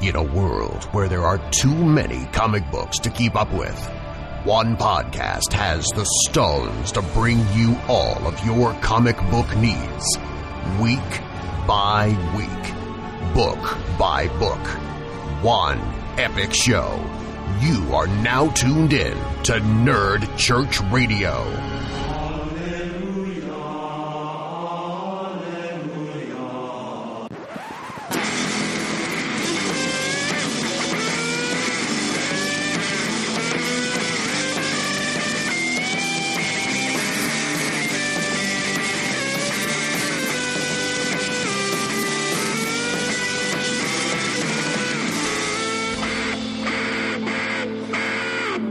In a world where there are too many comic books to keep up with, one podcast has the stones to bring you all of your comic book needs. Week by week. Book by book. One epic show. You are now tuned in to Nerd Church Radio.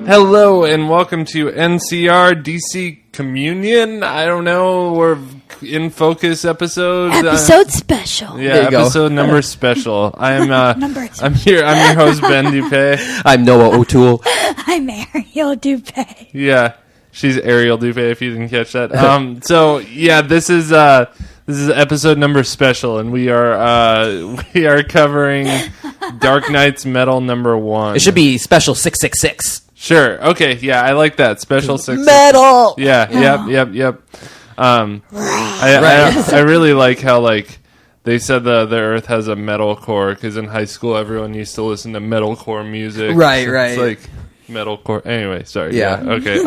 Hello and welcome to NCR DC Communion. I don't know, we're in focus episode. Episode special. Yeah, episode number special. I'm here. I'm your host Ben Dupé. I'm Noah O'Toole. I'm Ariel Dupé. Yeah, she's Ariel Dupé. If you didn't catch that. So yeah, this is episode number special, and we are covering Dark Knight's Metal number 1. It should be special 666. Sure. Okay. Yeah, I like that. Special 6. Metal. Yeah. Yep. I really like how they said the Earth has a metal core, because in high school everyone used to listen to metalcore music. Right. It's like metalcore. Anyway, sorry. Yeah. Okay.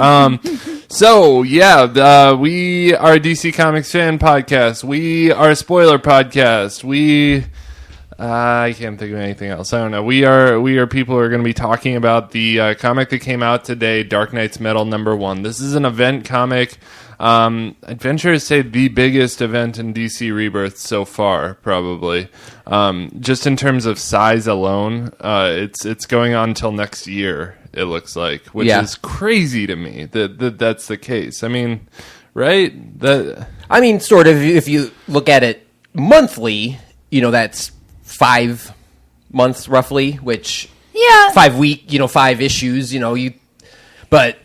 So yeah, we are a DC Comics fan podcast. We are a spoiler podcast. I can't think of anything else. I don't know. We are people who are going to be talking about the comic that came out today, Dark Knight's Metal number 1. This is an event comic. I'd venture to say the biggest event in DC Rebirth so far, probably. Just in terms of size alone, it's going on until next year, it looks like, which is crazy to me that's the case. I mean, right? Sort of, if you look at it monthly, that's 5 months roughly, which 5 week, 5 issues, but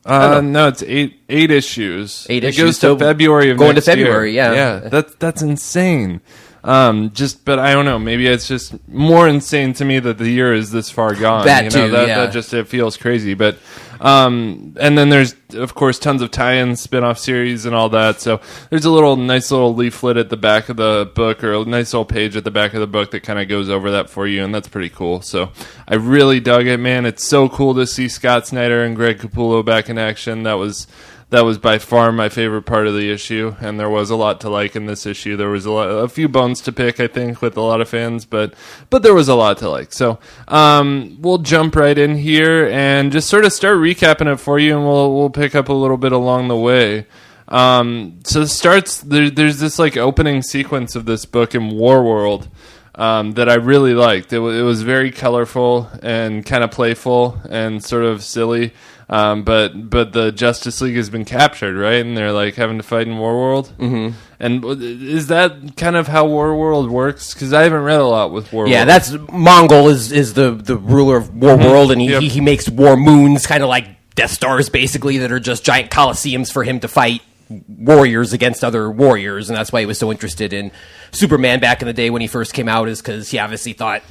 no, it's eight issues. It goes to February of going next to February, year. yeah. That's insane. But I don't know. Maybe it's just more insane to me that the year is this far gone. That just it feels crazy. But and then there's of course tons of tie-ins, spin-off series, and all that. So there's a nice little leaflet at the back of the book, or a nice little page at the back of the book that kind of goes over that for you, and that's pretty cool. So I really dug it, man. It's so cool to see Scott Snyder and Greg Capullo back in action. That was by far my favorite part of the issue, and there was a lot to like in this issue. There was a few bones to pick, I think, with a lot of fans, but there was a lot to like. So we'll jump right in here and just sort of start recapping it for you, and we'll pick up a little bit along the way. So it starts. There's this opening sequence of this book in Warworld that I really liked. It was very colorful and kind of playful and sort of silly. But the Justice League has been captured, right? And they're having to fight in Warworld. Mm-hmm. And is that kind of how Warworld works? Because I haven't read a lot with Warworld. Yeah, that's Mongol is the ruler of Warworld, and he makes war moons, kind of like Death Stars, basically, that are just giant coliseums for him to fight warriors against other warriors, and that's why he was so interested in Superman back in the day when he first came out, is because he obviously thought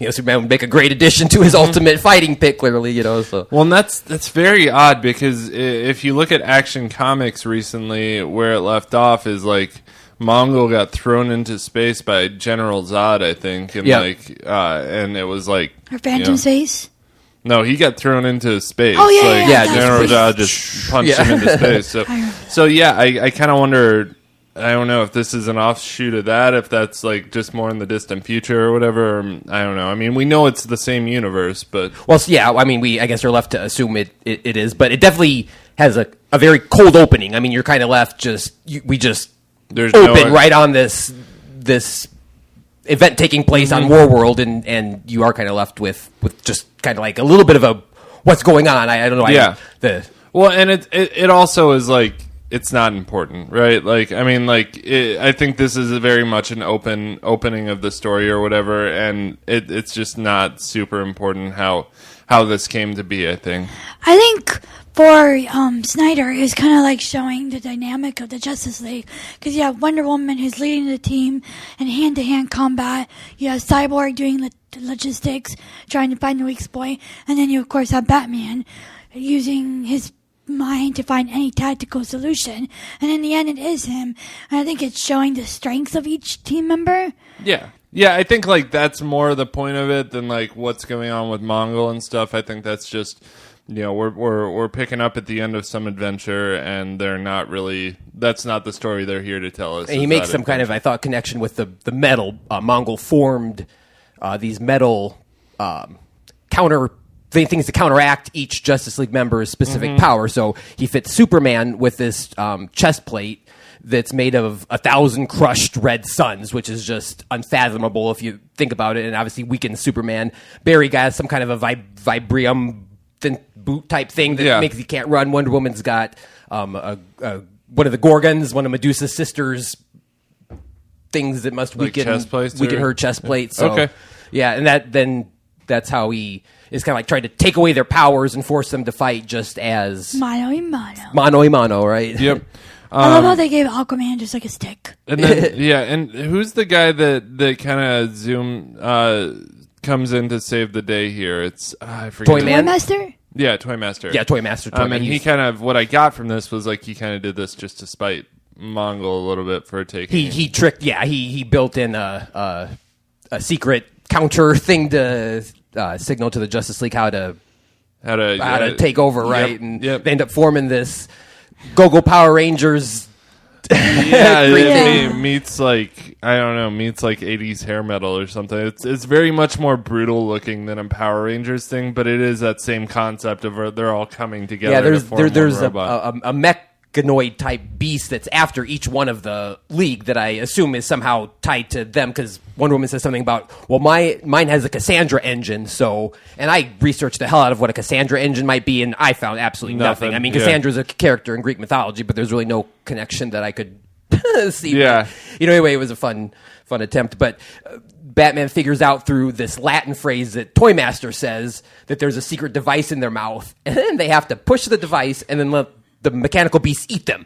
Superman would make a great addition to his ultimate fighting pick, clearly, so. Well, and that's very odd, because if you look at Action Comics recently, where it left off is Mongol got thrown into space by General Zod, I think, and and it was Or Phantom Space? No, he got thrown into space. Oh, yeah. General Zod just punched him into space. So I kind of wonder, I don't know if this is an offshoot of that, if that's just more in the distant future or whatever. I don't know. I mean, we know it's the same universe, but... Well, yeah, we, I guess, are left to assume it is, but it definitely has a very cold opening. I mean, you're kind of left there's right on this event taking place on Warworld, and you are kind of left with just kind of a little bit of a what's going on. I don't know. Yeah. Well, and it also is it's not important, right? I think this is very much an opening of the story or whatever, and it's just not super important how how this came to be, I think. I think for Snyder is kind of like showing the dynamic of the Justice League, because you have Wonder Woman who's leading the team in hand-to-hand combat. You have Cyborg doing the logistics, trying to find the weak point, and then you of course have Batman using his mind to find any tactical solution. And in the end, it is him. And I think it's showing the strengths of each team member. Yeah. Yeah, I think like that's more the point of it than like what's going on with Mongol and stuff. I think that's just, you know, we're picking up at the end of some adventure, and they're not really. That's not the story they're here to tell us. And he makes some kind of, I thought, connection with the metal. Mongol formed these metal things to counteract each Justice League member's specific power. So he fits Superman with this chest plate that's made of 1,000 crushed red suns, which is just unfathomable if you think about it, and obviously weakens Superman. Barry got some kind of a vibrium thin boot type thing that makes he can't run. Wonder Woman's got one of the Gorgons, one of Medusa's sisters, things that must like weaken her chest plate. So, okay. Yeah, and that's how he is kind of like trying to take away their powers and force them to fight just as Mano y mano. Mano y mano, right? Yep. I love how they gave Aquaman just like a stick. And then, and who's the guy that kind of comes in to save the day here? It's I forget. Toy Master? Yeah, Toy Master. Yeah, Toy Master. And he kind of, what I got from this was like he kind of did this just to spite Mongol a little bit for taking. He tricked. Yeah, he built in a secret counter thing to signal to the Justice League how to take over, right? Yep, and yep. they end up forming this Go-Go Power Rangers. It meets like I don't know, meets like 80s hair metal or something. It's very much more brutal looking than a Power Rangers thing, but it is that same concept of they're all coming together. Yeah, there's a mechanoid type beast that's after each one of the League that I assume is somehow tied to them, because Wonder Woman says something about, well, mine has a Cassandra engine, so, and I researched the hell out of what a Cassandra engine might be, and I found absolutely nothing. I mean, Cassandra's a character in Greek mythology, but there's really no connection that I could see. Yeah. Anyway, it was a fun attempt, but Batman figures out through this Latin phrase that Toy Master says that there's a secret device in their mouth, and then they have to push the device and then let the mechanical beasts eat them.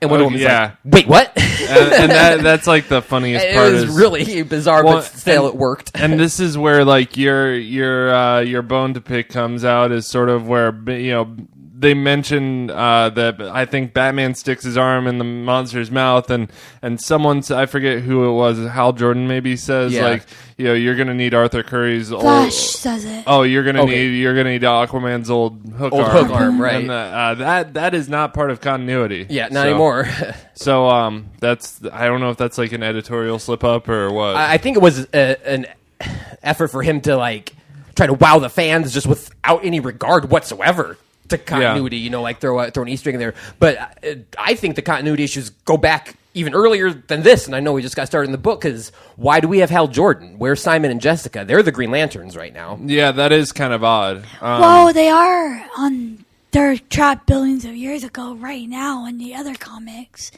And Wonder Woman's like, wait, what? and that's like the funniest part. It was really bizarre, but still it worked. And this is where like your bone to pick comes out, is sort of where, you know, they mentioned that I think Batman sticks his arm in the monster's mouth, and someone, I forget who it was, Hal Jordan maybe says like, you know, you're gonna need Arthur Curry's Flash says it. Oh, you're gonna need Aquaman's old hook arm, right? And that is not part of continuity. Yeah, not anymore. So that's, I don't know if that's like an editorial slip up or what. I think it was an effort for him to like try to wow the fans just without any regard whatsoever to continuity, you know, like throw an Easter egg in there. But I think the continuity issues go back even earlier than this, and I know we just got started in the book, because why do we have Hal Jordan? Where's Simon and Jessica? They're the Green Lanterns right now. Yeah, that is kind of odd. Well, they are on their trapped billions of years ago right now in the other comics.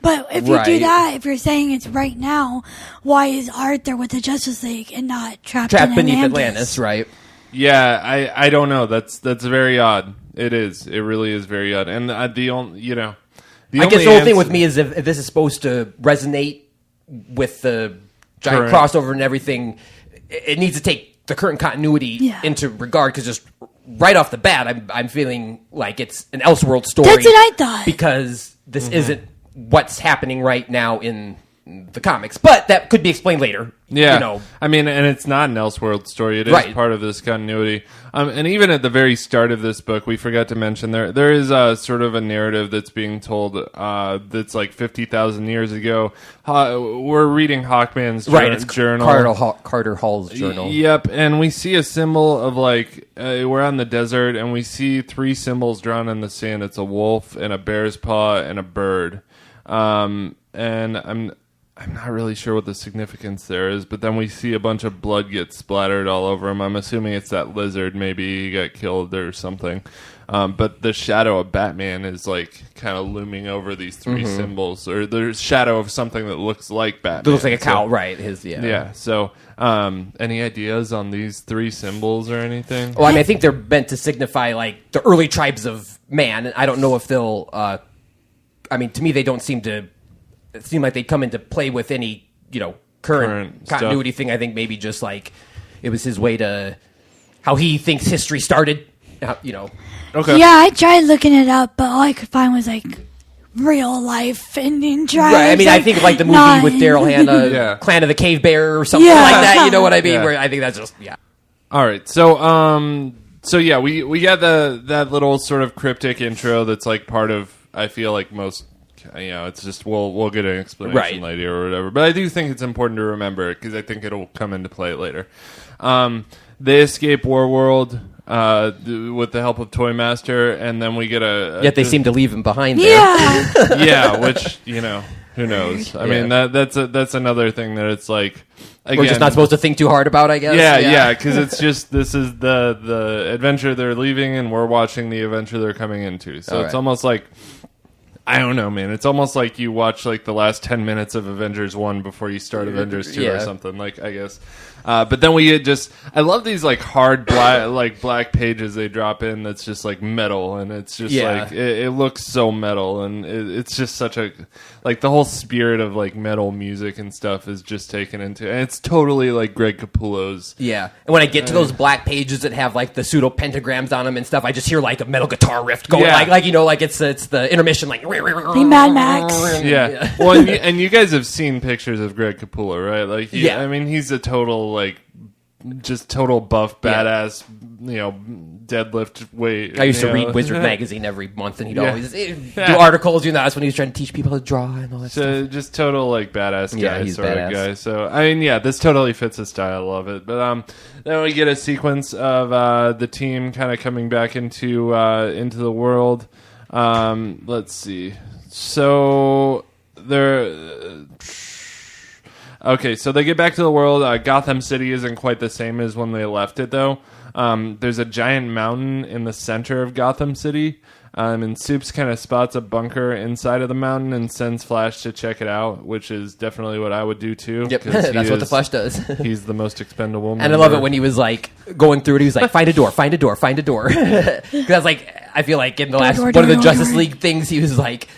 But if you do that, if you're saying it's right now, why is Arthur with the Justice League and not trapped beneath Atlantis, right? Yeah, I don't know. That's very odd. It is. It really is very odd. And the only, you know, I guess the whole thing with me is if this is supposed to resonate with the giant crossover and everything, it needs to take the current continuity into regard, because just right off the bat, I'm feeling like it's an Elseworld story. That's what I thought. Because this isn't what's happening right now in the comics, but that could be explained later. Yeah, you know. I mean, and it's not an Elseworld story. It is part of this continuity. And even at the very start of this book, we forgot to mention there is a sort of a narrative that's being told that's like 50,000 years ago. We're reading Hawkman's journal. Carter Hall's journal. Yep, and we see a symbol of like, we're on the desert, and we see 3 symbols drawn in the sand. It's a wolf and a bear's paw and a bird. And I'm not really sure what the significance there is, but then we see a bunch of blood get splattered all over him. I'm assuming it's that lizard. Maybe he got killed or something. But the shadow of Batman is like kind of looming over these three symbols, or the shadow of something that looks like Batman. It looks like a cow, right? Yeah. So, any ideas on these three symbols or anything? Well, I mean, I think they're meant to signify like the early tribes of man. I don't know if they'll. I mean, to me, they don't seem like they come into play with any, current continuity thing. I think maybe just like it was his way to how he thinks history started. Okay. Yeah, I tried looking it up, but all I could find was like real life Indian tribes. Right. I mean, I think like the movie with Daryl Hannah, Clan of the Cave Bear or something like that. You know what I mean? Yeah. Where I think that's just All right. So yeah, we got that little sort of cryptic intro that's like part of, I feel like most. It's just we'll get an explanation later or whatever. But I do think it's important to remember it because I think it'll come into play later. They escape Warworld with the help of Toymaster, and then we get Yet they seem to leave him behind there. Yeah. Yeah, which who knows? I mean that's another thing that it's like. Again, we're just not supposed to think too hard about, I guess. Yeah, because it's just this is the adventure they're leaving, and we're watching the adventure they're coming into. So it's almost like. I don't know, man. It's almost like you watch like the last 10 minutes of Avengers 1 before you start Avengers 2 or something, like, I guess. But then we get I love these like hard black pages they drop in that's just like metal, and it's just like it looks so metal, and it's just such a like the whole spirit of like metal music and stuff is just taken into, and it's totally like Greg Capullo's. Yeah. And when I get to those black pages that have like the pseudo pentagrams on them and stuff, I just hear like a metal guitar riff going like it's the intermission like Mad Max. Yeah. Well, and you guys have seen pictures of Greg Capullo, right? Like I mean, he's a total like just total buff badass, deadlift weight. I used to read Wizard magazine every month, and he'd always do articles. That's when he was trying to teach people how to draw and all that stuff. Just total like badass guy, he's sort badass. of guy. So I mean, this totally fits his style. I love it. But then we get a sequence of the team kind of coming back into the world. Let's see. So they're. Okay, so they get back to the world. Gotham City isn't quite the same as when they left it, though. There's a giant mountain in the center of Gotham City, and Soups kind of spots a bunker inside of the mountain and sends Flash to check it out, which is definitely what I would do, too. Yep, that's what the Flash does. He's the most expendable member. And I love it when he was, like, going through it, he was like, find a door, find a door, find a door. Because, like, I feel like in the last one of the Justice League things, he was like...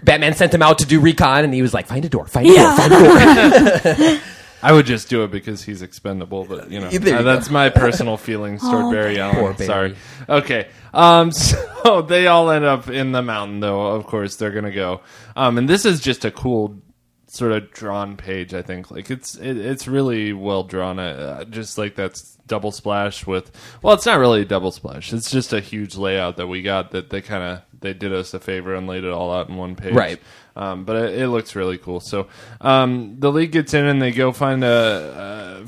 Batman sent him out to do recon, and he was like, find a door, find a door, find a door. I would just do it because he's expendable, but, that's my personal feelings toward Barry Allen. Poor Barry. Sorry. Okay. So they all end up in the mountain, though, of course, they're going to go. And this is just a cool sort of drawn page, I think. Like, it's really well drawn. Just like that's double splash with... Well, it's not really a double splash. It's just a huge layout that we got that they did us a favor and laid it all out in one page. Right. But it looks really cool. So the League gets in and they go find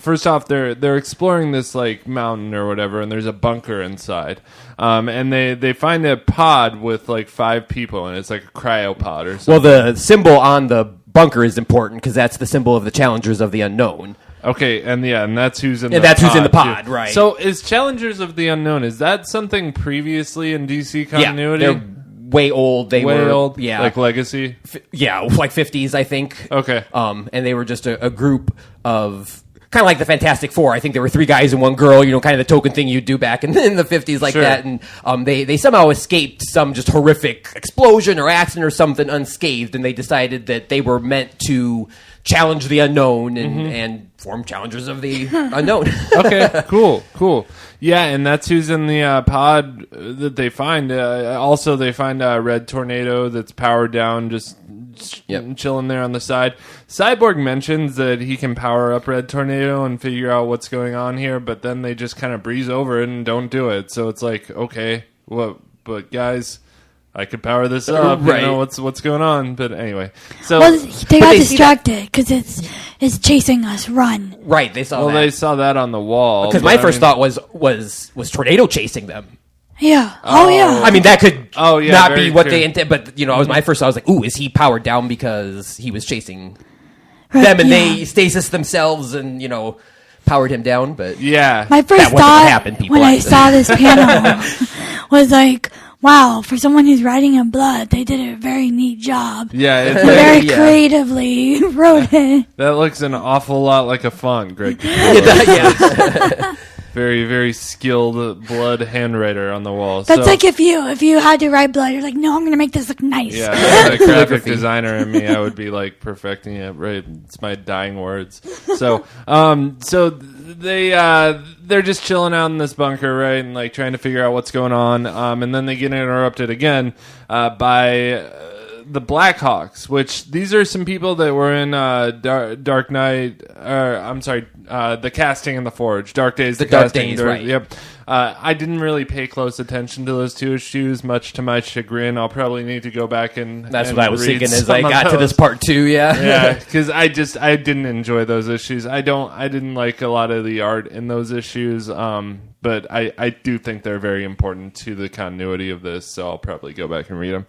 first off, they're exploring this like mountain or whatever, and there's a bunker inside. And they find a pod with like 5 people, and it's like a cryopod or something. Well, the symbol on the bunker is important because that's the symbol of the Challengers of the Unknown. Okay, and that's who's in the pod, right? So is Challengers of the Unknown, is that something previously in DC continuity? Yeah, they're way old. They were old, yeah, like Legacy. Like 50s, I think. Okay, and they were just a group of kind of like the Fantastic Four. I think there were 3 guys and 1 girl. Kind of the token thing you'd do back in the 50s, like that. And they somehow escaped some just horrific explosion or accident or something unscathed, and they decided that they were meant to challenge the unknown and form Challengers of the Unknown. Okay, cool. Yeah, and that's who's in the pod that they find. Also, they find a Red Tornado that's powered down, just chilling there on the side. Cyborg mentions that he can power up Red Tornado and figure out what's going on here, but then they just kind of breeze over it and don't do it. So it's like, okay, but guys... I could power this up, right? What's going on? But anyway, so they got distracted because it's chasing us. Run! Right, they saw. Well, they saw that on the wall. Because my first thought was Tornado chasing them. Yeah. Oh yeah. I mean, that could not be what true. they intended. But I was my first thought. I was like, ooh, is he powered down because he was chasing? them and they stasis themselves and, powered him down. But Yeah. My first That wasn't what thought happened, people. when I saw this panel was like, wow, for someone who's writing in blood, they did a very neat job. Yeah, it's They very Yeah. creatively wrote it. that looks an awful lot like a font, Greg. yeah. Very, very skilled blood handwriter on the wall. That's so, like if you had to write blood, you're like, no, I'm going to make this look nice. yeah, as a graphic designer in me, I would be like perfecting it. Right, it's my dying words. So, they're just chilling out in this bunker, right, and like trying to figure out what's going on. And then they get interrupted again by the Blackhawks, which these are some people that were in Dark Knight. The Casting and the Forge, Dark Days. The Dark Casting, Days, right. Yep. I didn't really pay close attention to those two issues, much to my chagrin. I'll probably need to go back and That's and what I was read thinking as some I of got to those. this part 2, yeah. Yeah, because I didn't enjoy those issues. I didn't like a lot of the art in those issues. But I do think they're very important to the continuity of this, so I'll probably go back and read them.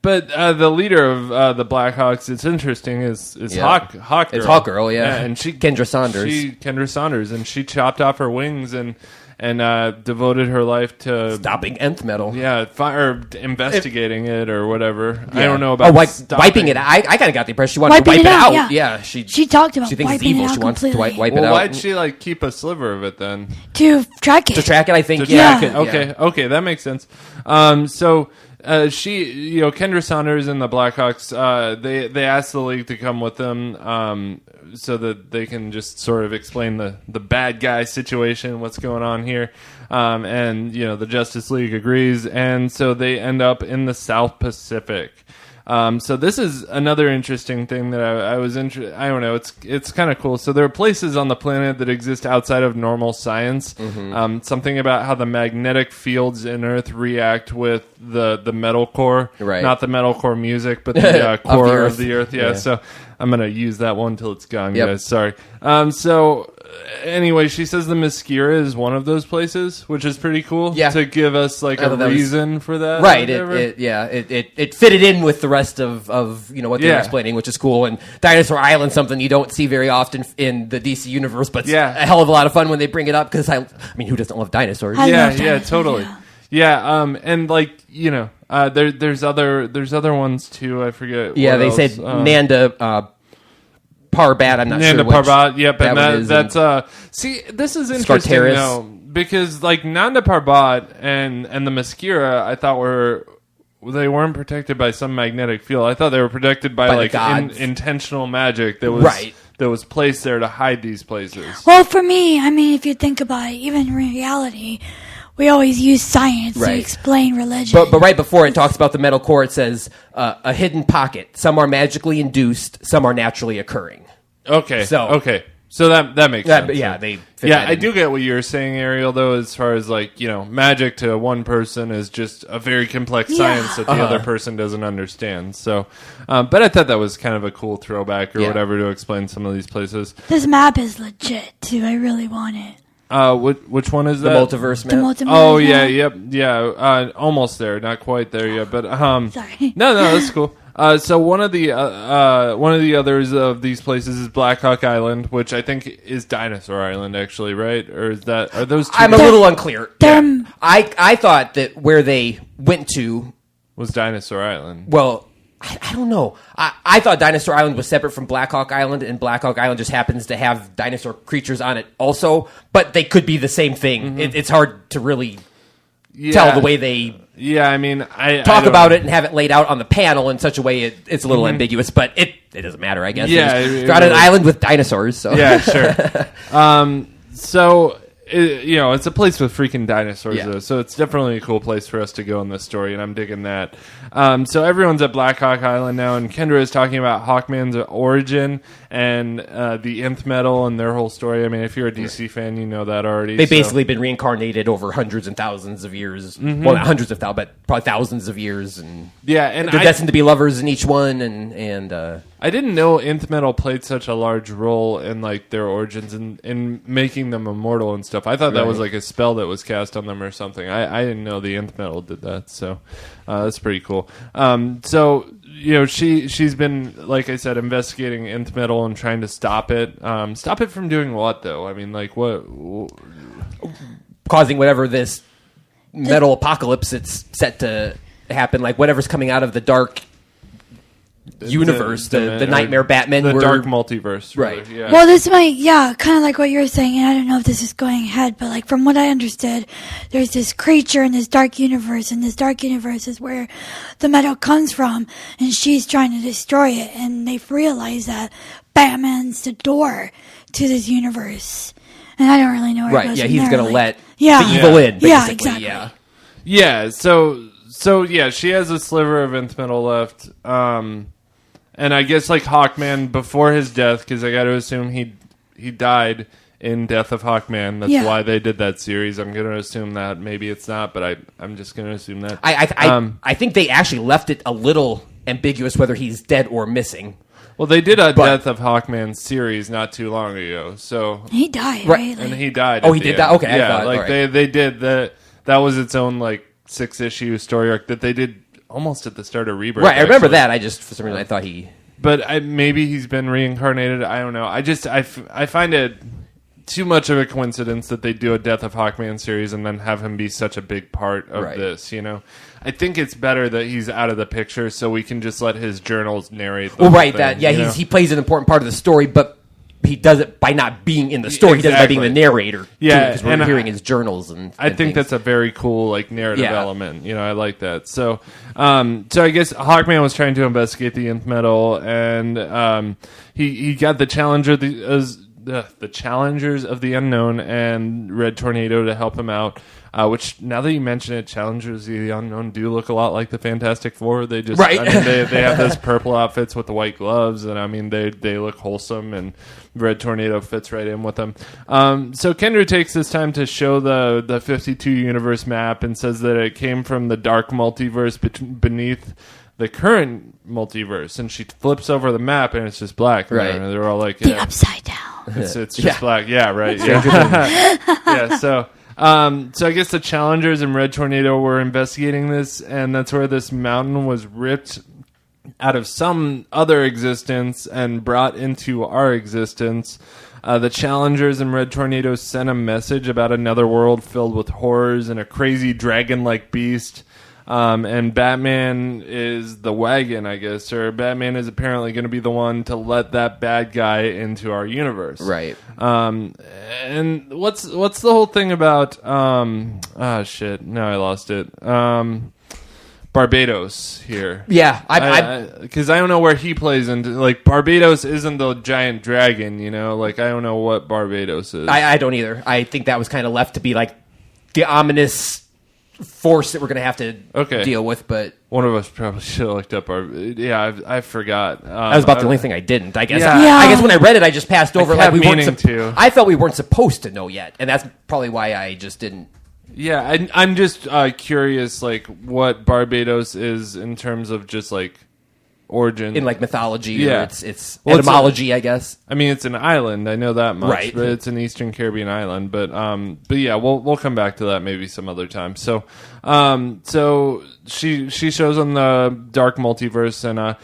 But the leader of the Blackhawks, it's interesting, is Hawk Girl. It's Hawk Girl, yeah. And she Kendra Saunders. Kendra Saunders, and she chopped off her wings and devoted her life to Stopping nth metal. yeah, or investigating it or whatever. I Yeah. don't know about wiping it. I kind of got the impression she wanted Wiping to wipe it it out, out. yeah. She talked about she thinks it's wiping it evil. out She wants to completely. wipe it Well, out. why'd she like keep a sliver of it then? To track it. To track it, I think. To Yeah. track it. Okay, that makes sense. She, Kendra Saunders and the Blackhawks, they asked the league to come with them, so that they can just sort of explain the bad guy situation, what's going on here, and the Justice League agrees, and so they end up in the South Pacific. So this is another interesting thing that I was interested. I don't know. It's kind of cool. So there are places on the planet that exist outside of normal science. Something about how the magnetic fields in Earth react with the metal core, Right. Not the metal core music, but the core Earth. of the Earth. Yeah. So I'm gonna use that one till it's gone, Yep. guys. Sorry. Anyway, she says the Mascara is one of those places, which is pretty cool. Yeah. To give us like a reason for that. Right. or whatever. It fitted in with the rest of what they were explaining, which is cool. And Dinosaur Island, something you don't see very often in the DC universe, but it's a hell of a lot of fun when they bring it up because I mean, who doesn't love dinosaurs? I love Yeah, dinosaurs, totally. yeah. And like there's other ones too. I forget. Yeah, what they else. said Nanda Parbat. I'm not Nanda sure which. Parbat. Yep, and one is, that's see, this is interesting Scartaris. though, because like Nanda Parbat and the Mascara, I thought they weren't protected by some magnetic field. I thought they were protected by the like gods. intentional magic that was Right. that was placed there to hide these places. Well, for me, I mean, if you think about it, even in reality, we always use science to Right. explain religion. But right before it talks about the metal core, it says a hidden pocket. Some are magically induced, some are naturally occurring. Okay. So- So that makes sense. Yeah, they. Fit Yeah, that I in. do get what you're saying, Ariel, though, as far as like, magic to one person is just a very complex science that the other person doesn't understand. So, but I thought that was kind of a cool throwback or Yeah. whatever to explain some of these places. This map is legit, too. I really want it. Which one is The that? multiverse The map. multiverse Oh, yeah, map. yep, yeah, almost there, not quite there yet, but, Sorry. no, that's cool. So one of the others of these places is Black Hawk Island, which I think is Dinosaur Island, actually, right? Or are those two? I'm a little unclear. They're- I thought that where they went to, was Dinosaur Island. well, I don't know. I thought Dinosaur Island was separate from Black Hawk Island, and Black Hawk Island just happens to have dinosaur creatures on it also, but they could be the same thing. It's hard to really tell the way they Yeah, I mean, I talk don't- about it and have it laid out on the panel in such a way it's a little ambiguous, but it doesn't matter, I guess. Yeah, They're it on an really- island with dinosaurs, so Yeah, sure. So it's a place with freaking dinosaurs, Yeah. though. So it's definitely a cool place for us to go in this story, and I'm digging that. So everyone's at Black Hawk Island now, and Kendra is talking about Hawkman's origin and the nth metal and their whole story. I mean, if you're a DC fan, you know that already. they've so- basically been reincarnated over hundreds and thousands of years. Well, not hundreds of thousands, but probably thousands of years, and yeah, and they're destined to be lovers in each one, and I didn't know nth metal played such a large role in like their origins and in making them immortal and stuff. I thought that was like a spell that was cast on them or something. I didn't know the nth metal did that, so that's pretty cool. So she's been, like I said, investigating nth metal and trying to stop it. Stop it from doing what though? I mean, like what? Causing whatever this metal apocalypse it's set to happen, like whatever's coming out of the dark universe, the Nightmare Batman, the dark multiverse, really. Right? Yeah. Well, this might, kind of like what you're saying, and I don't know if this is going ahead, but like from what I understood, there's this creature in this dark universe, and this dark universe is where the metal comes from, and she's trying to destroy it, and they've realized that Batman's the door to this universe, and I don't really know where it goes from he's there. gonna Like, let the evil in, basically. Yeah, exactly. Yeah. So yeah, she has a sliver of nth metal left. And I guess like Hawkman before his death, because I got to assume he died in Death of Hawkman. That's why they did that series. I'm going to assume that. Maybe it's not, but I'm just going to assume that. I think they actually left it a little ambiguous whether he's dead or missing. Well, they did a Death of Hawkman series not too long ago. So he died, right? And he died. Oh, he did that? Okay. Yeah, I thought, like they did that. That was its own like 6-issue story arc that they did almost at the start of Rebirth. Right, I remember that. I just, for some reason, I thought he... But maybe he's been reincarnated. I don't know. I find it too much of a coincidence that they do a Death of Hawkman series and then have him be such a big part of this, I think it's better that he's out of the picture so we can just let his journals narrate the right, thing, he plays an important part of the story, but he does it by not being in the story. Exactly. He does it by being the narrator. Yeah, because we're hearing his journals and I think things. that's a very cool like narrative element. I like that. So, so I guess Hawkman was trying to investigate the nth metal, and he got the Challenger the Challengers of the Unknown and Red Tornado to help him out. Which, now that you mention it, Challengers of the Unknown do look a lot like the Fantastic Four. They just, right. They have those purple outfits with the white gloves, and they look wholesome, and Red Tornado fits right in with them. So Kendra takes this time to show the 52 universe map and says that it came from the dark multiverse beneath the current multiverse, and she flips over the map and it's just black. Right. And they're all like, the upside down. It's just black. Yeah, right. Yeah. So I guess the Challengers and Red Tornado were investigating this, and that's where this mountain was ripped out of some other existence and brought into our existence. The Challengers and Red Tornado sent a message about another world filled with horrors and a crazy dragon-like beast. And Batman is the wagon, I guess, or Batman is apparently going to be the one to let that bad guy into our universe. Right. And what's the whole thing about, shit, now I lost it. Barbados here. Yeah. Because I don't know where he plays into, like, Barbados isn't the giant dragon, like, I don't know what Barbados is. I don't either. I think that was kind of left to be, like, the ominous force that we're going to have to deal with, but one of us probably should have looked up I forgot. That was about the only thing I didn't. I guess. Yeah. I guess when I read it, I just passed over. I I felt we weren't supposed to know yet, and that's probably why I just didn't. Yeah, I'm just curious, like what Barbados is in terms of just like origin in like mythology, or it's well, etymology, I guess. I mean, it's an island. I know that much, right? But it's an Eastern Caribbean island. But yeah, we'll come back to that maybe some other time. So, so she shows on the dark multiverse, and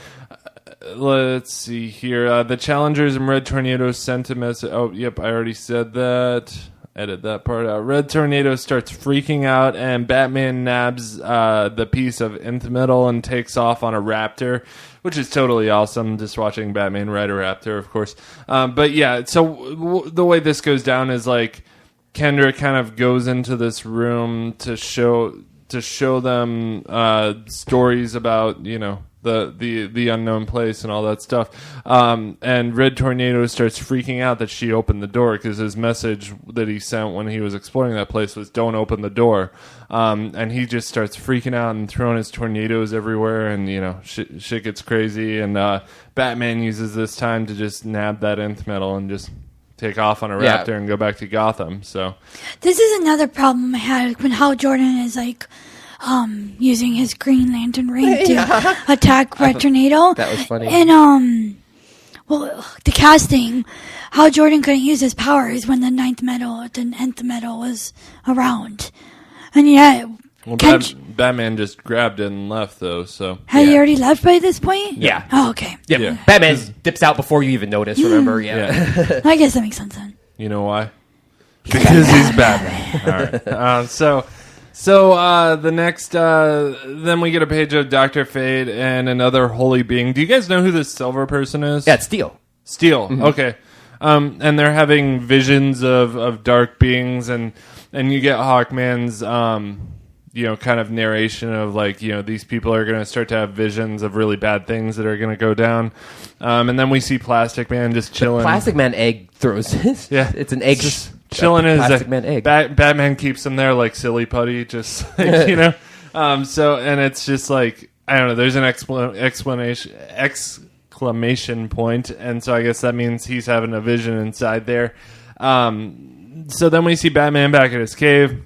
let's see here. The Challengers and Red Tornado sent a message. Oh, yep, I already said that. Edit that part out. Red Tornado starts freaking out, and Batman nabs the piece of nth metal and takes off on a raptor, which is totally awesome. Just watching Batman ride a raptor, of course. But yeah, so the way this goes down is like Kendra kind of goes into this room to show them stories about the unknown place and all that stuff. And Red Tornado starts freaking out that she opened the door, because his message that he sent when he was exploring that place was don't open the door. And he just starts freaking out and throwing his tornadoes everywhere, and shit gets crazy. And Batman uses this time to just nab that nth metal and just take off on a raptor and go back to Gotham. So this is another problem I had when Hal Jordan is like using his Green Lantern ring to attack Red Tornado. That was funny. And the casting, how Jordan couldn't use his powers when the nth metal was around. And yet... Well, Batman just grabbed it and left, though, so... Had he already left by this point? Yeah. Oh, okay. Yep. Yeah. Batman dips out before you even notice, remember? Yeah. I guess that makes sense then. You know why? Because he's Batman. All right. So the next... then we get a page of Dr. Fate and another holy being. Do you guys know who this silver person is? Yeah, it's Steel. Steel, okay. And they're having visions of dark beings, and you get Hawkman's... kind of narration of these people are going to start to have visions of really bad things that are going to go down. And then we see Plastic Man just chilling. The Plastic Man egg throws it. Yeah. It's an egg. Just chilling in Plastic Man egg. Batman keeps him there like silly putty, just, and it's just like, I don't know, there's an exclamation point. And so I guess that means he's having a vision inside there. So then we see Batman back at his cave.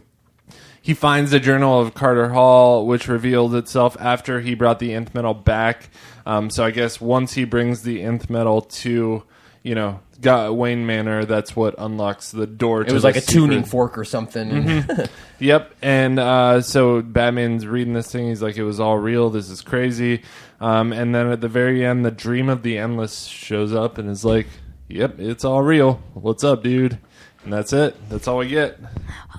He finds the journal of Carter Hall, which revealed itself after he brought the nth metal back. So I guess once he brings the nth metal to, Wayne Manor, that's what unlocks the door to it was like a tuning fork or something. Mm-hmm. Yep. And so Batman's reading this thing. He's like, it was all real. This is crazy. And then at the very end, the Dream of the Endless shows up and is like, yep, it's all real. What's up, dude? And that's it. That's all we get.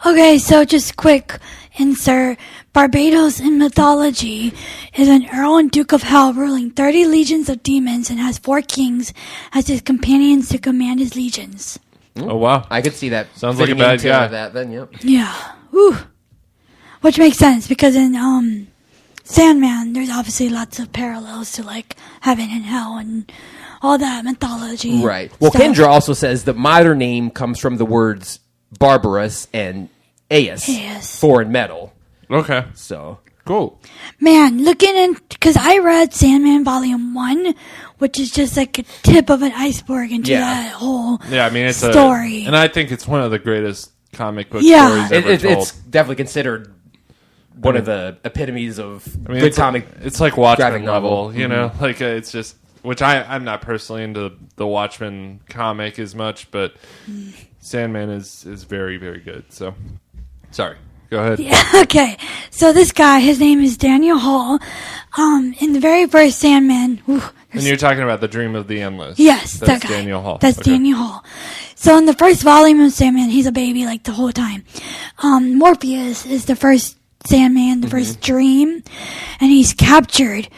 Okay, so just quick insert. Barbados in mythology is an Earl and Duke of Hell ruling 30 legions of demons and has 4 kings as his companions to command his legions. Oh, wow. I could see that. Sounds like a bad guy. That, then, yep. Yeah. Woo. Which makes sense because in Sandman, there's obviously lots of parallels to heaven and hell and all that mythology. Right. Well, stuff. Kendra also says the modern name comes from the words barbarous and Aeus. Foreign metal. Okay. So. Cool. Man, looking in, because I read Sandman Volume 1, which is just like a tip of an iceberg into that whole story. And I think it's one of the greatest comic book stories ever told. It's definitely considered one of the epitomes of good comic. It's like Watchmen level, it's just... Which I'm not personally into the Watchmen comic as much, but Sandman is very, very good. So, sorry. Go ahead. Yeah, okay. So this guy, his name is Daniel Hall. In the very first Sandman... and you're talking about the Dream of the Endless. Yes, that's that guy. Daniel Hall. That's Daniel Hall. So in the first volume of Sandman, he's a baby the whole time. Morpheus is the first Sandman, the first dream, and he's captured.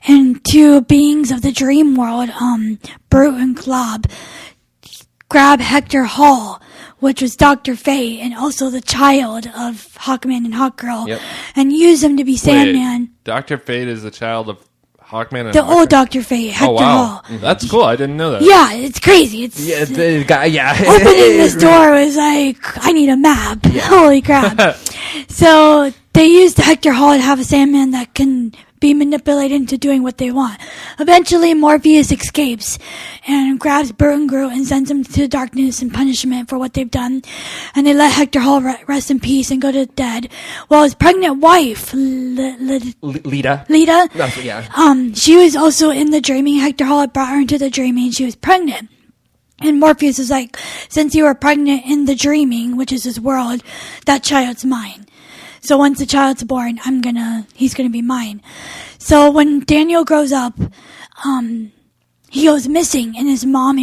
And 2 beings of the dream world, Brute and Glob, grab Hector Hall, which was Dr. Fate, and also the child of Hawkman and Hawkgirl, and use him to be Sandman. Wait, Dr. Fate is the child of Hawkman and the old Dr. Fate, Hector Hall. That's cool. I didn't know that. Yeah, it's crazy. The guy, opening this door was like, I need a map. Yeah. Holy crap. So they used Hector Hall to have a Sandman that can be manipulated into doing what they want. Eventually, Morpheus escapes and grabs Bert and Groot and sends them to the darkness in punishment for what they've done. And they let Hector Hall rest in peace and go to the dead. While his pregnant wife, Lita, she was also in the dreaming. Hector Hall had brought her into the dreaming and she was pregnant. And Morpheus was like, since you were pregnant in the dreaming, which is his world, that child's mine. So once the child's born, he's gonna be mine. So when Daniel grows up, he goes missing, and his mom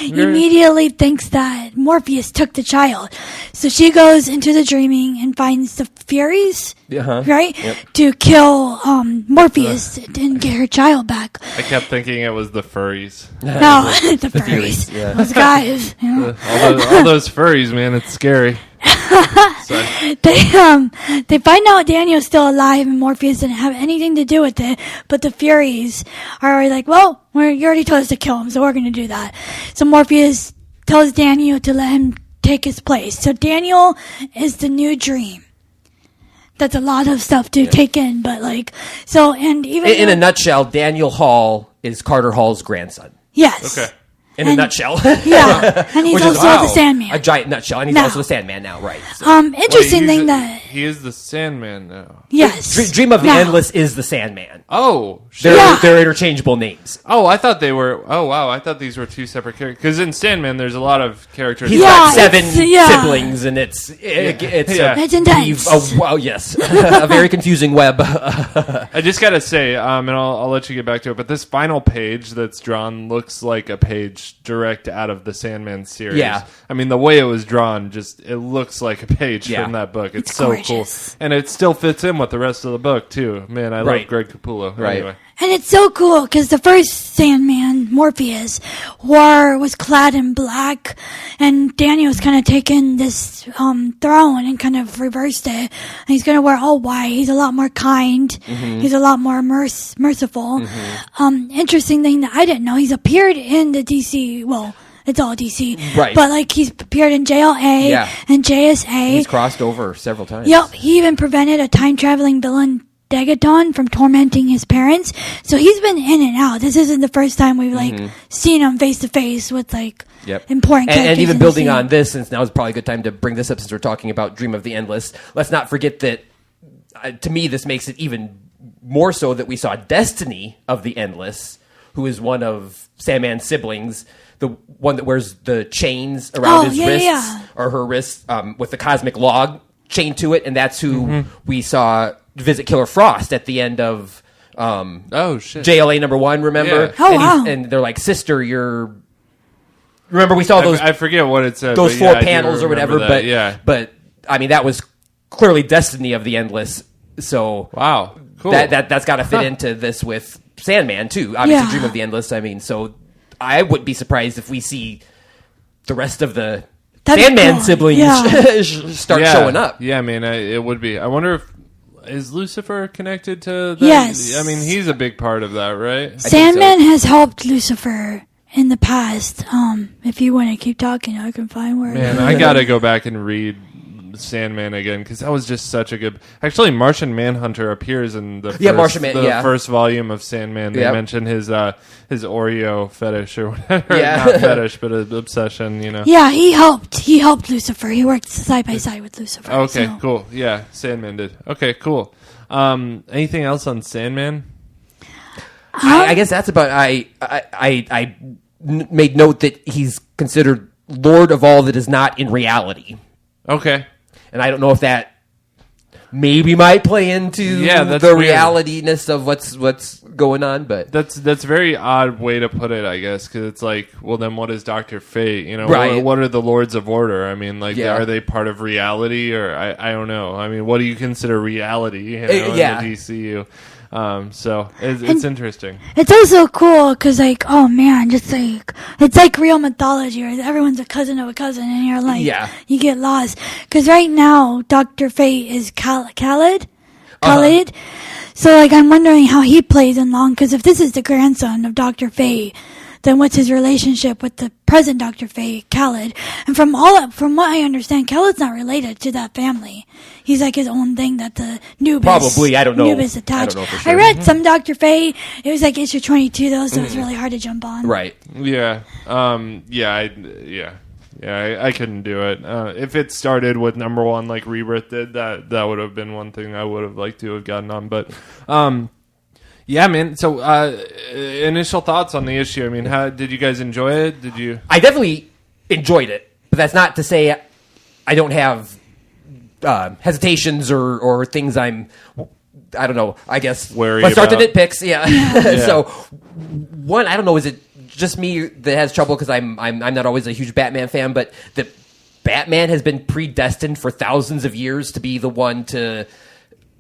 immediately thinks that Morpheus took the child. So she goes into the dreaming and finds the Furies, right? Yep. To kill Morpheus and get her child back. I kept thinking it was the furries. No, the furries. Yeah. Those guys. All those furries, man, it's scary. They find out Daniel's still alive and Morpheus didn't have anything to do with it, but the Furies are already like, well, you already told us to kill him, so we're going to do that. So Morpheus tells Daniel to let him take his place. So Daniel is the new Dream. That's a lot of stuff to take in, but and even in a nutshell, Daniel Hall is Carter Hall's grandson. Yes. Okay. In a nutshell. Yeah. And he's also the Sandman. A giant nutshell. And he's also the Sandman now, right. So. Interesting thing that... he is the Sandman now. Yes. Dream of the Endless is the Sandman. Oh, They're interchangeable names. Oh, I thought they were. Oh, wow. I thought these were two separate characters. Because in Sandman, there's a lot of characters. He's got 7 siblings, and it's intense. Wow, yes, a very confusing web. I just gotta say, and I'll let you get back to it. But this final page that's drawn looks like a page direct out of the Sandman series. Yeah. I mean, the way it was drawn, it looks like a page from that book. It's so gorgeous. cool, and it still fits in with the rest of the book too. Man, I love Greg Capullo. Right. Anyway. And it's so cool because the first Sandman, Morpheus, was clad in black, and Daniel's kind of taken this throne and kind of reversed it. And he's going to wear all white. He's a lot more kind. Mm-hmm. He's a lot more merciful. Mm-hmm. Interesting thing that I didn't know, he's appeared in the DC. Well, it's all DC, right? But like he's appeared in JLA and JSA. He's crossed over several times. Yep, he even prevented a time traveling villain, Degaton, from tormenting his parents. So he's been in and out. This isn't the first time we've seen him face to face with important characters. And even building on this, since now is probably a good time to bring this up since we're talking about Dream of the Endless. Let's not forget that to me this makes it even more so that we saw Destiny of the Endless, who is one of Sandman's siblings, the one that wears the chains around his wrists or her wrists with the cosmic log chained to it, and that's who we saw visit Killer Frost at the end of JLA #1, remember? Yeah. And they're like, sister, you're... Remember we saw those... I forget what it said. Those 4 panels or whatever, but I mean, that was clearly Destiny of the Endless, so... Wow, cool. That's got to fit into this with Sandman, too. Obviously, Dream of the Endless, I mean, so I wouldn't be surprised if we see the rest of the Sandman siblings start showing up. Yeah, I mean, it would be. I wonder if... Is Lucifer connected to that? Yes. I mean, he's a big part of that, right? Sandman has helped Lucifer in the past. If you want to keep talking, I can find where. Man, I gotta go back and read Sandman again because that was just such a good. Actually, Martian Manhunter appears in the first volume of Sandman. They mention his Oreo fetish or whatever. Yeah. Not fetish, but an obsession. You know. Yeah, he helped Lucifer. He worked side by side with Lucifer. Okay, cool. Yeah, Sandman did. Okay, cool. Anything else on Sandman? I guess that's about. I made note that he's considered Lord of all that is not in reality. Okay. And I don't know if that maybe might play into the realityness of what's going on, but that's a very odd way to put it, I guess, because it's like, well, then what is Dr. Fate? You know, right. what are the Lords of Order? I mean, like, are they part of reality, or I don't know. I mean, what do you consider reality? You know, in the DCU. So it's interesting. It's also cool because, like, oh man, just like it's like real mythology, where everyone's a cousin of a cousin, and you're like, you get lost. Because right now, Dr. Fate is Khalid. So, like, I'm wondering how he plays along. Because if this is the grandson of Dr. Fate, then what's his relationship with the present Dr. Fate, Khalid? And from what I understand, Khaled's not related to that family. He's like his own thing that the Nubis... Probably, I don't know. Nubis attached. I don't know for sure. I read some Dr. Fate. It was like issue 22, though, so it was really hard to jump on. Right. Yeah. I couldn't do it. If it started with #1 like Rebirth did, that would have been one thing I would have liked to have gotten on. But... yeah, man. So, initial thoughts on the issue. I mean, how did you guys enjoy it? Did you? I definitely enjoyed it, but that's not to say I don't have hesitations or things I don't know. I guess wary let's start about. the nitpicks. Yeah. So, one, I don't know. Is it just me that has trouble because I'm not always a huge Batman fan, but that Batman has been predestined for thousands of years to be the one to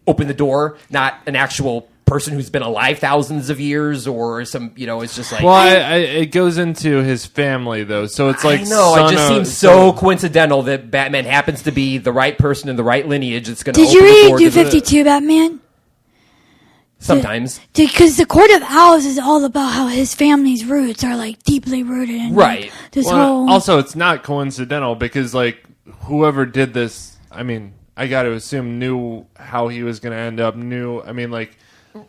open the door, not an actual person who's been alive thousands of years or some, it's just like... Well, it goes into his family, though, so it's like... I know, it just seems so coincidental that Batman happens to be the right person in the right lineage that's going to open the door. Did you read New 52 Batman? Sometimes. Because the Court of Owls is all about how his family's roots are, like, deeply rooted in this whole... Also, it's not coincidental because, like, whoever did this, I mean, I got to assume knew how he was going to end up,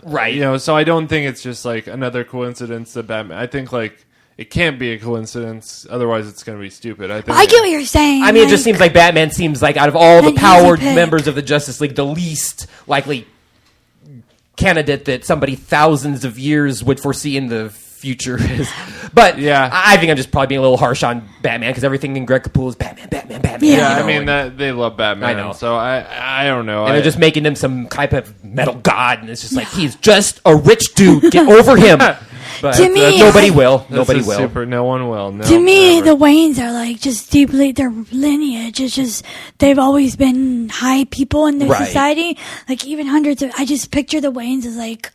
Right. So I don't think it's just like another coincidence that Batman. I think like it can't be a coincidence. Otherwise, it's going to be stupid. I get what you're saying. I mean, it just seems like Batman seems like out of all the an powered easy pick. members of the Justice League, the least likely candidate that somebody thousands of years would foresee in the future is. But Yeah. I think I'm just probably being a little harsh on Batman because everything in Greg Capullo is Batman. Yeah. you I know, mean, and they love Batman. I know. So I don't know. they're just making him some type of metal god, and it's just like he's just a rich dude. Get over him. But To me, nobody I- will. This Nobody is will. Super, no one will. No, To me, never. the Waynes are like just deeply their lineage. It's just they've always been high people in their Right. society. Like even hundreds of. I just picture the Waynes as like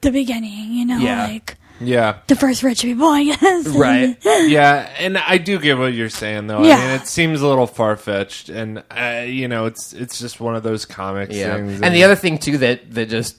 the beginning. Yeah. like Yeah. the first rich people, I guess. Right. Yeah, and I do get what you're saying, though. Yeah. I mean, it seems a little far fetched, and it's just one of those comics Yeah. things. And the other thing too that just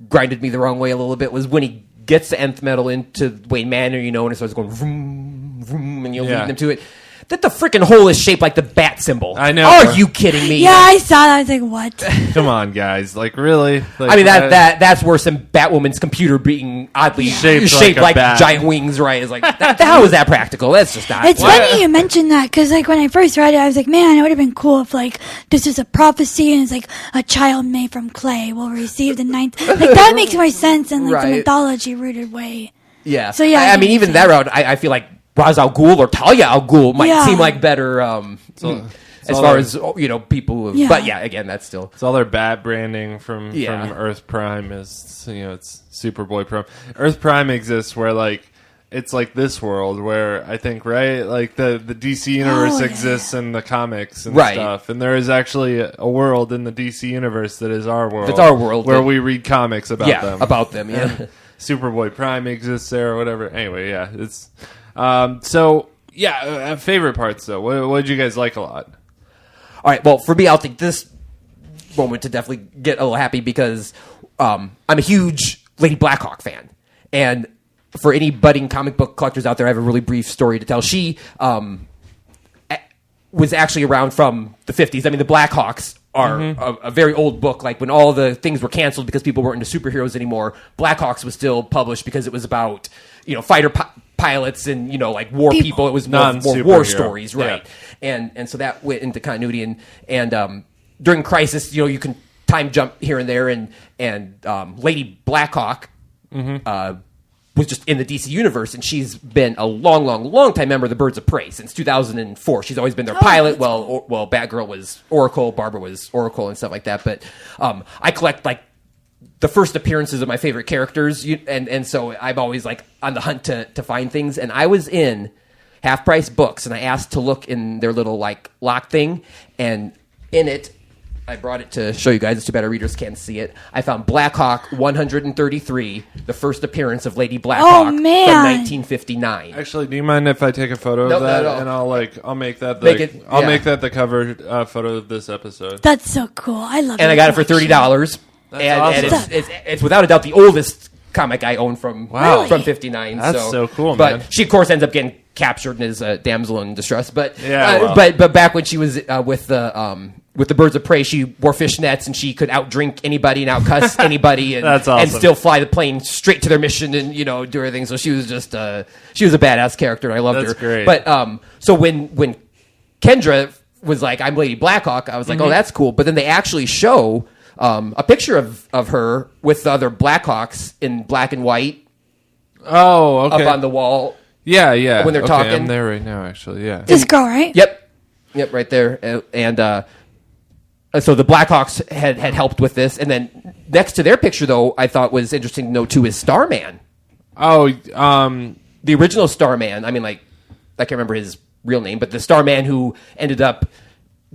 grinded me the wrong way a little bit was when he gets the nth metal into Wayne Manor, and it starts going vroom, vroom, and you're Yeah. leading them to it. That the freaking hole is shaped like the bat symbol. I know. Are you kidding me? Yeah, I saw that. I was like, what? Come on, guys! Like, really? Like, I mean that's worse than Batwoman's computer being oddly Shaped shaped like a like bat. giant wings. Right? It's like how is that practical? That's just not. It's funny you mentioned that because, like, when I first read it, I was like, man, it would have been cool if, like, this is a prophecy and it's like a child made from clay will receive the ninth. Like, that makes more sense in, like, the Right. mythology rooted way. Yeah. So, yeah, I I mean, get even what that you're route, I feel like Ra's al Ghul or Talia al Ghul might Yeah. seem like better. As all far there- as people, who, Yeah. but yeah, again, that's still. It's all their bat branding from Yeah. Earth Prime is it's Superboy Prime. Earth Prime exists where it's like this world where I think like the DC universe yeah. exists in the comics and Right. stuff, and there is actually a world in the DC universe that is our world. That's our world, where that- we read comics about Yeah, them. about them. Yeah. Superboy Prime exists there or whatever. Anyway, yeah, it's so yeah. Favorite parts though. What did you guys like a lot? All right. Well, for me, I'll take this moment to definitely get a little happy because I'm a huge Lady Blackhawk fan, and for any budding comic book collectors out there, I have a really brief story to tell. She was actually around from the 50s. I mean, the Blackhawks are a very old book. Like when all the things were canceled because people weren't into superheroes anymore, Blackhawks was still published because it was about fighter pilots and like war people. It was more war Non-superhero. stories, right? And so that went into continuity and during Crisis, you can time jump here and there and Lady Blackhawk was just in the DC universe, and she's been a long time member of the Birds of Prey since 2004. She's always been their pilot. Well, Batgirl was Oracle, Barbara was Oracle, and stuff like that. But I collect like the first appearances of my favorite characters, and so I'm always like on the hunt to find things. And I was in Half Price Books, and I asked to look in their little like lock thing, and in it. I brought it to show you guys. It's too bad our readers can't see it. I found Blackhawk 133, the first appearance of Lady Blackhawk from man. 1959. Actually, do you mind if I take a photo Nope, of that not at all. and I'll make that Make it- the cover photo of this episode. That's so cool. I love it. And I got it for $30. And awesome. it's without a doubt the oldest comic I own from Wow. from 59. That's so cool, but man. she, of course, ends up getting captured as a damsel in distress. But Yeah, well. but back when she was with the Birds of Prey, she wore fishnets and she could outdrink anybody and outcuss anybody and, That's awesome. and still fly the plane straight to their mission and do everything. So she was just she was a badass character and I loved That's her. great. But so when Kendra was like, "I'm Lady Blackhawk," I was like, "Oh, that's cool." But then they actually show a picture of her with the other Blackhawks in black and white Oh, okay. up on the wall. yeah. when they're Okay, talking. I'm there right now, actually. Yeah. This girl, right? Yep, right there. And so the Blackhawks had helped with this. And then next to their picture, though, I thought was interesting to note, too, is Starman. Oh, The original Starman. I mean, like, I can't remember his real name, but the Starman who ended up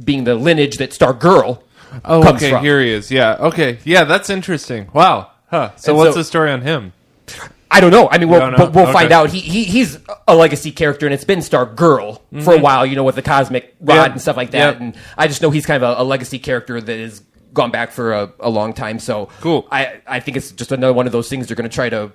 being the lineage that Stargirl comes okay. from. Here he is. Yeah. Okay. Yeah, that's interesting. Wow. Huh. So And what's so- the story on him? I don't know. I mean, don't know? but we'll Okay. find out. He's a legacy character, and it's been Stargirl for a while, with the cosmic rod Yep. and stuff like that. Yep. And I just know he's kind of a legacy character that has gone back for a long time. So Cool. I think it's just another one of those things they're going to try to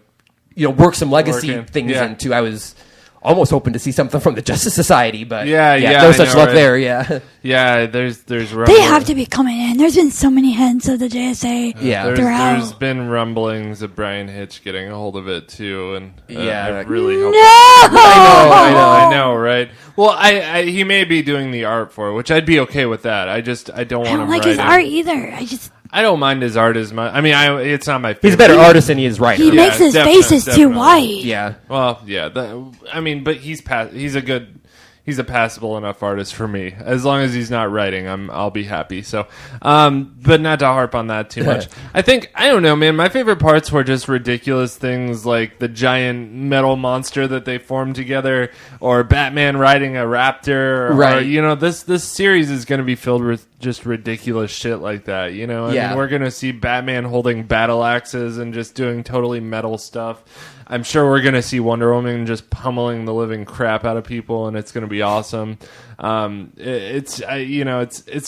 work some legacy Work in. things Yeah. into. I was almost hoping to see something from the Justice Society, but yeah, no such luck right? there. Yeah, yeah. There's They have to be coming in. There's been so many hints of the JSA. Yeah. There's been rumblings of Brian Hitch getting a hold of it too, and I really hope. I know, right? Well, he may be doing the art for it, which I'd be okay with that. I don't want him I don't like writing. his art either. I don't mind his art as much. I mean, it's not my favorite. he's a better artist than he is writer. He makes his faces too white. Yeah. Well, yeah. But he's a passable enough artist for me. As long as he's not writing, I'll be happy. So, but not to harp on that too much. I don't know, man. My favorite parts were just ridiculous things like the giant metal monster that they formed together, or Batman riding a raptor. Right. Or, this series is going to be filled with just ridiculous shit like that. I mean, we're going to see Batman holding battle axes and just doing totally metal stuff. I'm sure we're going to see Wonder Woman just pummeling the living crap out of people, and it's going to be awesome. It's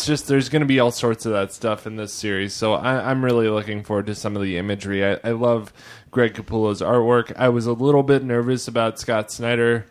just there's going to be all sorts of that stuff in this series. So I'm really looking forward to some of the imagery. I love Greg Capullo's artwork. I was a little bit nervous about Scott Snyder.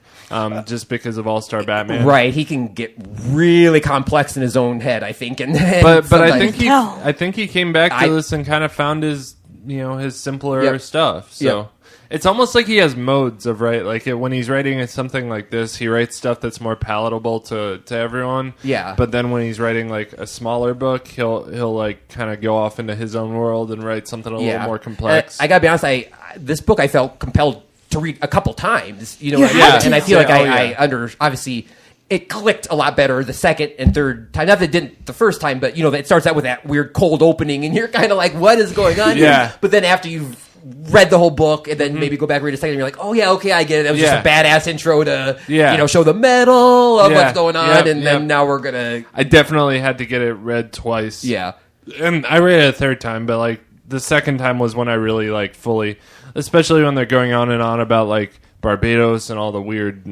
Just because of All-Star Batman, right? He can get really complex in his own head, I think. But I think he came back to this and kind of found his his simpler stuff. So it's almost like he has modes of when he's writing something like this, he writes stuff that's more palatable to everyone. Yeah. But then when he's writing like a smaller book, he'll like kind of go off into his own world and write something a little more complex. I gotta be honest, this book I felt compelled to read a couple times, and I feel like obviously it clicked a lot better the second and third time. Not that it didn't the first time, but it starts out with that weird cold opening, and you're kind of like, what is going on here? But then after you've read the whole book and then maybe go back and read a second, and you're like, oh yeah, okay, I get it. That was just a badass intro to show the metal of what's going on, then now we're gonna. I definitely had to get it read twice. Yeah, and I read it a third time, but like the second time was when I really like fully. Especially when they're going on and on about like Barbados and all the weird,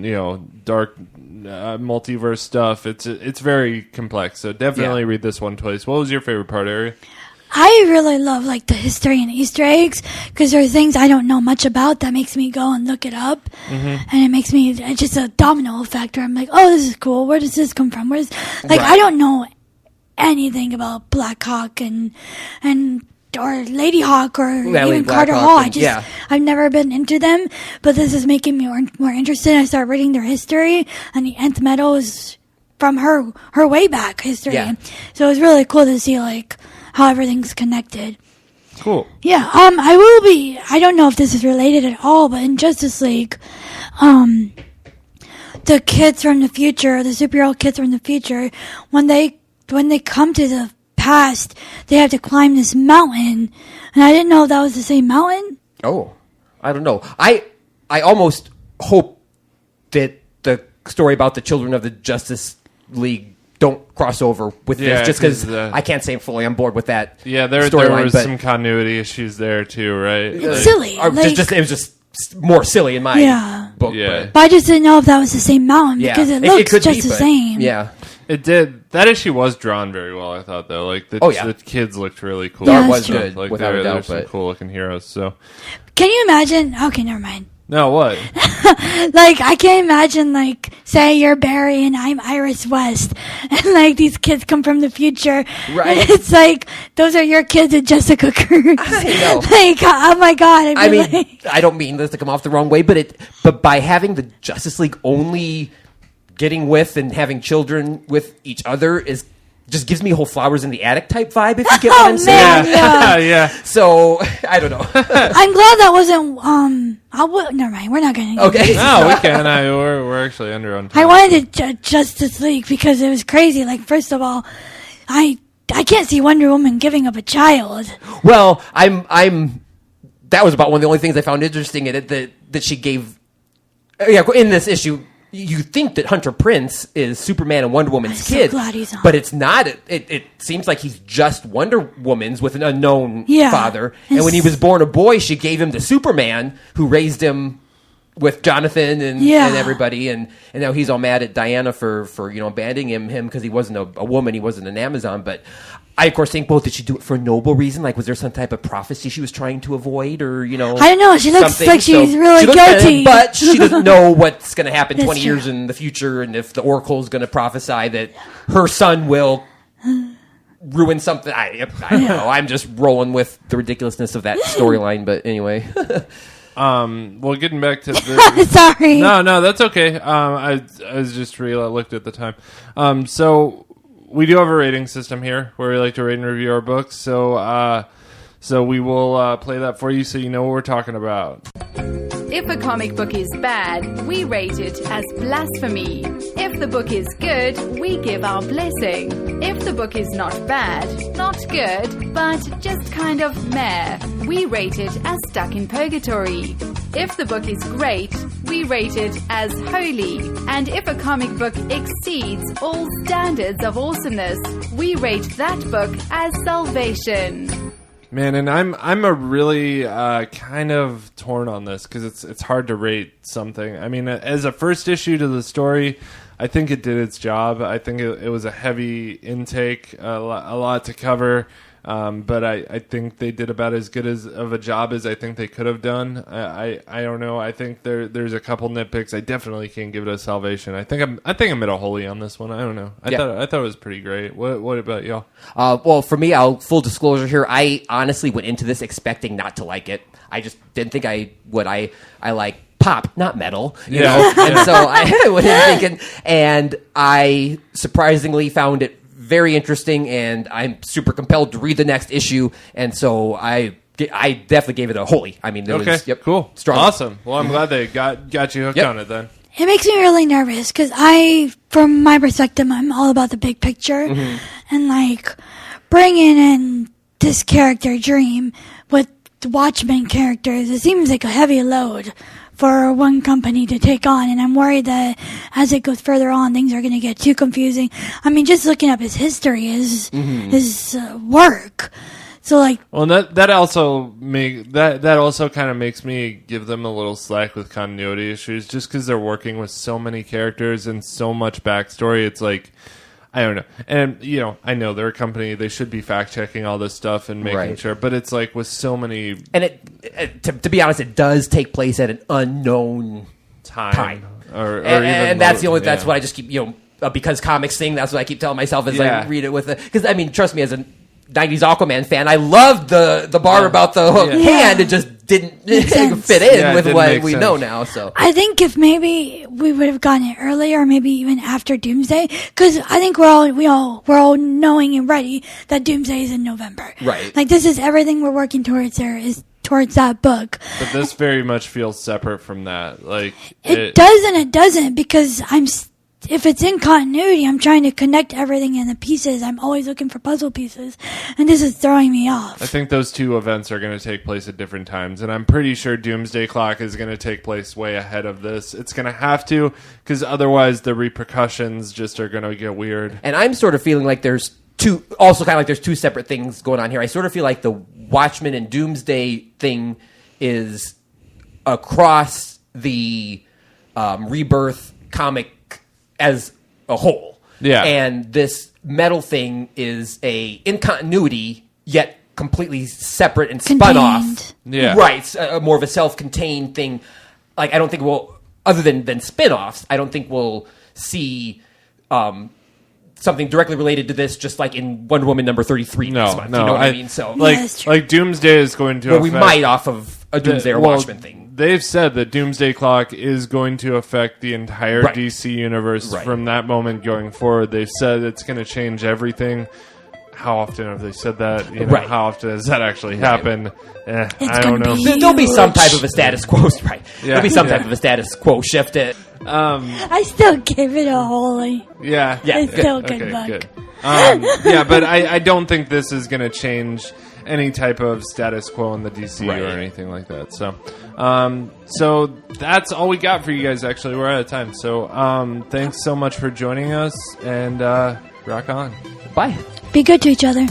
dark multiverse stuff. It's very complex. So definitely read this one twice. What was your favorite part, Ariel? I really love like the history and Easter eggs because there are things I don't know much about that makes me go and look it up, and it's just a domino effect. Where I'm like, oh, this is cool. Where does this come from? I don't know anything about Black Hawk and or Lady Hawk or even Carter Hall. I've never been into them, but this is making me more interested. I start reading their history, and the Nth Metal is from her way back history. Yeah. So it was really cool to see like how everything's connected. Cool. Yeah. I don't know if this is related at all, but in Justice League, the kids from the future, the superhero kids from the future, when they come to the past, they have to climb this mountain, and I didn't know that was the same mountain. Oh, I don't know. I almost hope that the story about the children of the Justice League don't cross over with this, just because I can't say I'm fully on board with that. Yeah, there was some continuity issues there too, right? It's silly. It was just more silly in my book. Yeah. But I just didn't know if that was the same mountain because it looks just the same. Yeah. It did. That issue was drawn very well, I thought, though. Like, the kids looked really cool. Yeah, it was good, like, without a doubt. There's some cool-looking heroes, so... Can you imagine... Okay, never mind. No, what? I can't imagine, say you're Barry and I'm Iris West, and, these kids come from the future. Right. And it's those are your kids and Jessica Cruz. I know. Oh my God. I don't mean this to come off the wrong way, but by having the Justice League only getting with and having children with each other just gives me a whole flowers in the attic type vibe, if you get what I'm saying. Yeah. So, I don't know. I'm glad that wasn't, never mind, we're not going to Okay. No, we can. We're actually under on time. I wanted to Justice League because it was crazy. First of all, I can't see Wonder Woman giving up a child. Well, that was about one of the only things I found interesting in it, that she gave, in this issue. You think that Hunter Prince is Superman and Wonder Woman's kid, glad he's on. But it's not. It seems like he's just Wonder Woman's with an unknown father. And when he was born a boy, she gave him to Superman, who raised him with Jonathan and everybody, and now he's all mad at Diana for abandoning him because he wasn't a woman, he wasn't an Amazon. But I, of course, think, did she do it for a noble reason? Like, was there some type of prophecy she was trying to avoid, or, I don't know. She looks like she's really guilty. But she doesn't know what's going to happen 20 years in the future, and if the Oracle is going to prophesy that her son will ruin something. I don't know. I'm just rolling with the ridiculousness of that storyline, but anyway. Well, getting back to the... Sorry. No, that's okay. I was just looked at the time. So... we do have a rating system here where we like to rate and review our books. So we will play that for you so you know what we're talking about. If a comic book is bad, we rate it as blasphemy. If the book is good, we give our blessing. If the book is not bad, not good, but just kind of meh, we rate it as stuck in purgatory. If the book is great, we rate it as holy. And if a comic book exceeds all standards of awesomeness, we rate that book as salvation. Man, and I'm a really kind of torn on this because it's hard to rate something. I mean, as a first issue to the story, I think it did its job. I think it was a heavy intake, a lot to cover. But I think they did about as good of a job as I think they could have done. I don't know. I think there's a couple nitpicks. I definitely can't give it a salvation. I think I'm at a holy on this one. I don't know. I thought it was pretty great. What about y'all? Well, for me, full disclosure here, I honestly went into this expecting not to like it. I just didn't think I would. I like pop, not metal, you know? And so I went in thinking, and I surprisingly found it very interesting, and I'm super compelled to read the next issue, and so I definitely gave it a holy. I mean, it was cool, strong, awesome. Well, I'm glad they got you hooked on it then. It makes me really nervous because from my perspective, I'm all about the big picture, and like bringing in this character Dream with the Watchmen characters. It seems like a heavy load for one company to take on, and I'm worried that as it goes further on, things are going to get too confusing. I mean, just looking up his history, his work. So, like, well, that also kind of makes me give them a little slack with continuity issues, just because they're working with so many characters and so much backstory. It's like, I don't know. And, I know they're a company. They should be fact-checking all this stuff and making sure. But it's like with so many... And to be honest, it does take place at an unknown time. Or and that's that's what I just keep, because comics thing, that's what I keep telling myself as I read it with it. Because, I mean, trust me, as a 90s Aquaman fan, I loved the bar about the hook hand. It just didn't fit in with what we know now. So I think if maybe we would have gotten it earlier, maybe even after Doomsday, because I think we're all knowing and ready that Doomsday is in November. Right. Like, this is everything we're working towards. Towards that book. But this very much feels separate from that. Like it does and it doesn't, because if it's in continuity, I'm trying to connect everything in the pieces. I'm always looking for puzzle pieces, and this is throwing me off. I think those two events are going to take place at different times, and I'm pretty sure Doomsday Clock is going to take place way ahead of this. It's going to have to, because otherwise the repercussions just are going to get weird. And I'm sort of feeling like there's two separate things going on here. I sort of feel like the Watchmen and Doomsday thing is across the Rebirth comic as a whole. Yeah. And this metal thing is in continuity, yet completely separate and spun off. Yeah. Right. More of a self-contained thing. Like, I don't think other than spin-offs, I don't think we'll see something directly related to this, just like in Wonder Woman number 33 next month. You know what I mean? So, like Doomsday is going to affect... we might off of a Doomsday or Watchmen thing. They've said that Doomsday Clock is going to affect the entire DC universe from that moment going forward. They've said it's going to change everything. How often have they said that? How often has that actually happened? I don't know. There'll be some type of a status quo, right? Yeah, there'll be some type of a status quo shift. I still give it a holy. Yeah. It's still a good book. Good. But I don't think this is going to change any type of status quo in the DC or anything like that. So that's all we got for you guys. Actually, we're out of time. So thanks so much for joining us, and rock on. Bye. Be good to each other.